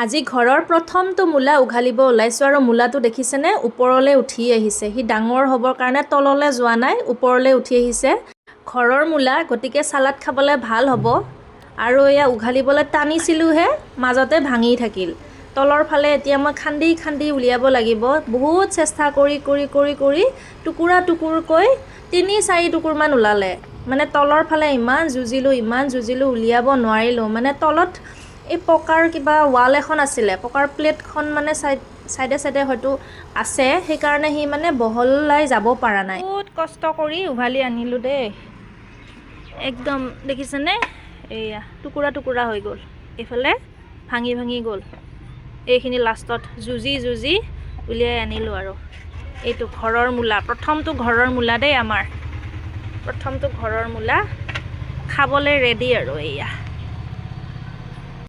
আজি ঘৰৰ প্ৰথমটো মূলা উঘালিব ওলাইছোঁ আৰু মূলাটো দেখিছেনে ওপৰলৈ উঠি আহিছে। সি ডাঙৰ হ'বৰ কাৰণে তললৈ যোৱা নাই, ওপৰলৈ উঠি আহিছে। ঘৰৰ মূলা গতিকে চালাড খাবলৈ ভাল হ'ব। আৰু এয়া উঘালিবলৈ টানিছিলোঁহে, মাজতে ভাঙি থাকিল। তলৰ ফালে এতিয়া মই খান্দি খান্দি উলিয়াব লাগিব। বহুত চেষ্টা কৰি টুকুৰা টুকুৰকৈ ৩-৪ টুকুৰমান ওলালে। মানে তলৰ ফালে ইমান যুঁজিলোঁ উলিয়াব নোৱাৰিলোঁ। মানে তলত এই পকাৰ কিবা ৱাল এখন আছিলে, পকাৰ প্লেটখন মানে চাইডে হয়তো আছে, সেইকাৰণে সি মানে বহলাই যাব পৰা নাই। বহুত কষ্ট কৰি উঘালি আনিলোঁ দেই। একদম দেখিছেনে, এয়া টুকুৰা হৈ গ'ল। এইফালে ভাঙি গ'ল। এইখিনি লাষ্টত যুঁজি উলিয়াই আনিলোঁ আৰু। এইটো ঘৰৰ মূলা, প্ৰথমটো ঘৰৰ মূলা দেই আমাৰ। প্ৰথমটো ঘৰৰ মূলা খাবলৈ ৰেডি আৰু এয়া।